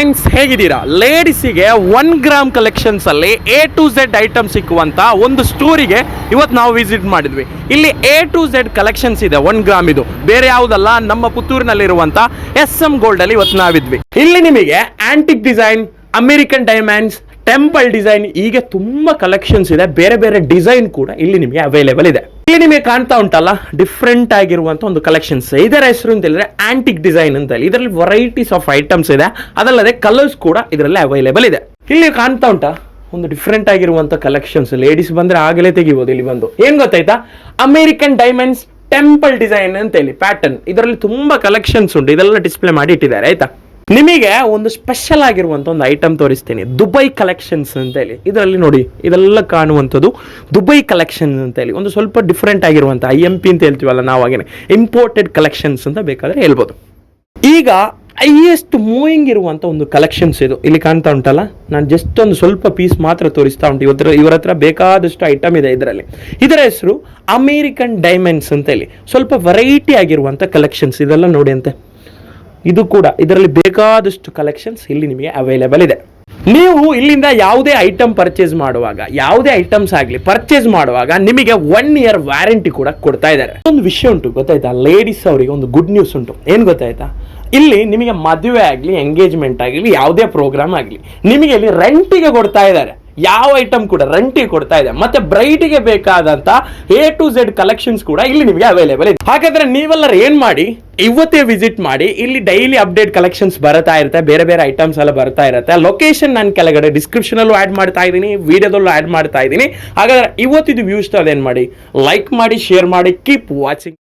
Friends, ಹೇಗಿದ್ದೀರಾ? ಲೇಡೀಸಿಗೆ 1 gram collections ಅಲ್ಲಿ A to Z item ಸಿಕ್ಕುವಂತ ಒಂದು ಸ್ಟೋರಿಗೆ ಇವತ್ತು ನಾವು ವಿಸಿಟ್ ಮಾಡಿದ್ವಿ. ಇಲ್ಲಿ A to Z ಕಲೆಕ್ಷನ್ಸ್ ಇದೆ 1 ಗ್ರಾಮ್ ಇದು, ಬೇರೆ ಯಾವುದಲ್ಲ, ನಮ್ಮ ಪುತ್ತೂರಿನಲ್ಲಿರುವಂತ SM ಗೋಲ್ಡ್ ಅಲ್ಲಿ ಇವತ್ತು ನಾವಿದ್ವಿ. ಇಲ್ಲಿ ನಿಮಗೆ antique design, American diamonds, temple design, ಹೀಗೆ ತುಂಬಾ ಕಲೆಕ್ಷನ್ಸ್ ಇದೆ. ಬೇರೆ ಬೇರೆ ಡಿಸೈನ್ ಕೂಡ ಇಲ್ಲಿ ನಿಮಗೆ ಅವೈಲೇಬಲ್ ಇದೆ. ಇಲ್ಲಿ ನಿಮಗೆ ಕಾಣ್ತಾ ಉಂಟಲ್ಲ, ಡಿಫ್ರೆಂಟ್ ಆಗಿರುವಂತ ಒಂದು ಕಲೆಕ್ಷನ್ಸ್. ಇದರ ಹೆಸರು ಅಂತ ಹೇಳಿದ್ರೆ ಆಂಟಿಕ್ ಡಿಸೈನ್ ಅಂತ ಹೇಳಿ. ಇದರಲ್ಲಿ ವೆರೈಟೀಸ್ ಆಫ್ ಐಟಮ್ಸ್ ಇದೆ, ಅದಲ್ಲದೆ ಕಲರ್ಸ್ ಕೂಡ ಇದರಲ್ಲಿ ಅವೈಲೇಬಲ್ ಇದೆ. ಇಲ್ಲಿ ಕಾಣ್ತಾ ಉಂಟಾ ಒಂದು ಡಿಫ್ರೆಂಟ್ ಆಗಿರುವಂತ ಕಲೆಕ್ಷನ್ಸ್. ಲೇಡೀಸ್ ಬಂದ್ರೆ ಆಗಲೇ ತೆಗಿಬಹುದು. ಇಲ್ಲಿ ಬಂದು ಏನ್ ಗೊತ್ತಾಯ್ತಾ, ಅಮೆರಿಕನ್ ಡೈಮಂಡ್ಸ್ ಟೆಂಪಲ್ ಡಿಸೈನ್ ಅಂತ ಹೇಳಿ ಪ್ಯಾಟರ್ನ್. ಇದರಲ್ಲಿ ತುಂಬಾ ಕಲೆಕ್ಷನ್ಸ್ ಉಂಟು, ಇದೆಲ್ಲ ಡಿಸ್ಪ್ಲೇ ಮಾಡಿ ಇಟ್ಟಿದ್ದಾರೆ. ಆಯ್ತಾ, ನಿಮಗೆ ಒಂದು ಸ್ಪೆಷಲ್ ಆಗಿರುವಂಥ ಒಂದು ಐಟಮ್ ತೋರಿಸ್ತೀನಿ, ದುಬೈ ಕಲೆಕ್ಷನ್ಸ್ ಅಂತ ಹೇಳಿ. ಇದರಲ್ಲಿ ನೋಡಿ, ಇದೆಲ್ಲ ಕಾಣುವಂಥದ್ದು ದುಬೈ ಕಲೆಕ್ಷನ್ಸ್ ಅಂತ ಹೇಳಿ. ಒಂದು ಸ್ವಲ್ಪ ಡಿಫ್ರೆಂಟ್ ಆಗಿರುವಂಥ IMP ಅಂತ ಹೇಳ್ತೀವಲ್ಲ ನಾವು, ಹಾಗೇನೆ ಇಂಪೋರ್ಟೆಡ್ ಕಲೆಕ್ಷನ್ಸ್ ಅಂತ ಬೇಕಾದ್ರೆ ಹೇಳ್ಬೋದು. ಈಗ ಹೈಯೆಸ್ಟ್ ಮೂವಿಂಗ್ ಇರುವಂಥ ಒಂದು ಕಲೆಕ್ಷನ್ಸ್ ಇದು. ಇಲ್ಲಿ ಕಾಣ್ತಾ ಉಂಟಲ್ಲ, ನಾನು ಜಸ್ಟ್ ಒಂದು ಸ್ವಲ್ಪ ಪೀಸ್ ಮಾತ್ರ ತೋರಿಸ್ತಾ ಉಂಟು. ಇವರ ಹತ್ರ ಬೇಕಾದಷ್ಟು ಐಟಮ್ ಇದೆ ಇದರಲ್ಲಿ. ಇದರ ಹೆಸರು ಅಮೇರಿಕನ್ ಡೈಮಂಡ್ಸ್ ಅಂತ ಹೇಳಿ. ಸ್ವಲ್ಪ ವೆರೈಟಿ ಆಗಿರುವಂಥ ಕಲೆಕ್ಷನ್ಸ್ ಇದೆಲ್ಲ ನೋಡಿ ಅಂತೆ. ಇದು ಕೂಡ ಇದರಲ್ಲಿ ಬೇಕಾದಷ್ಟು ಕಲೆಕ್ಷನ್ಸ್ ಇಲ್ಲಿ ನಿಮಗೆ ಅವೈಲೇಬಲ್ ಇದೆ. ನೀವು ಇಲ್ಲಿಂದ ಯಾವುದೇ ಐಟಮ್ ಪರ್ಚೇಸ್ ಮಾಡುವಾಗ, ಯಾವುದೇ ಐಟಮ್ಸ್ ಆಗಲಿ ಪರ್ಚೇಸ್ ಮಾಡುವಾಗ ನಿಮಗೆ 1 year ವ್ಯಾರಂಟಿ ಕೂಡ ಕೊಡ್ತಾ ಇದ್ದಾರೆ. ಒಂದು ವಿಷಯ ಉಂಟು ಗೊತ್ತಾಯ್ತಾ, ಲೇಡೀಸ್ ಅವರಿಗೆ ಒಂದು ಗುಡ್ ನ್ಯೂಸ್ ಉಂಟು. ಏನು ಗೊತ್ತಾಯ್ತಾ, ಇಲ್ಲಿ ನಿಮಗೆ ಮದುವೆ ಆಗಲಿ, ಎಂಗೇಜ್ಮೆಂಟ್ ಆಗಲಿ, ಯಾವುದೇ ಪ್ರೋಗ್ರಾಮ್ ಆಗಲಿ, ನಿಮಗೆ ಇಲ್ಲಿ ರೆಂಟಿಗೆ ಕೊಡ್ತಾ ಇದ್ದಾರೆ. ಯಾವ ಐಟಮ್ ಕೂಡ ರೆಂಟಿಗೆ ಕೊಡ್ತಾ ಇದೆ. ಮತ್ತೆ ಬ್ರೈಡಿಗೆ ಬೇಕಾದಂತ A to Z ಕಲೆಕ್ಷನ್ಸ್ ಕೂಡ ಇಲ್ಲಿ ನಿಮಗೆ ಅವೈಲೇಬಲ್ ಇದೆ. ಹಾಗಾದ್ರೆ ನೀವೆಲ್ಲರೂ ಏನ್ ಮಾಡಿ, ಇವತ್ತೇ ವಿಸಿಟ್ ಮಾಡಿ. ಇಲ್ಲಿ ಡೈಲಿ ಅಪ್ಡೇಟ್ ಕಲೆಕ್ಷನ್ಸ್ ಬರ್ತಾ ಇರುತ್ತೆ, ಬೇರೆ ಬೇರೆ ಐಟಮ್ಸ್ ಎಲ್ಲ ಬರ್ತಾ ಇರುತ್ತೆ. ಲೊಕೇಶನ್ ನಾನು ಕೆಳಗಡೆ ಡಿಸ್ಕ್ರಿಪ್ಷನ್ ಅಲ್ಲೂ ಆಡ್ ಮಾಡ್ತಾ ಇದ್ದೀನಿ, ವಿಡಿಯೋದಲ್ಲೂ ಆಡ್ ಮಾಡ್ತಾ ಇದ್ದೀನಿ. ಹಾಗಾದ್ರೆ ಇವತ್ತಿದು ವ್ಯೂಸ್ ಅದೇನ್ ಮಾಡಿ, ಲೈಕ್ ಮಾಡಿ, ಶೇರ್ ಮಾಡಿ, ಕೀಪ್ ವಾಚಿಂಗ್.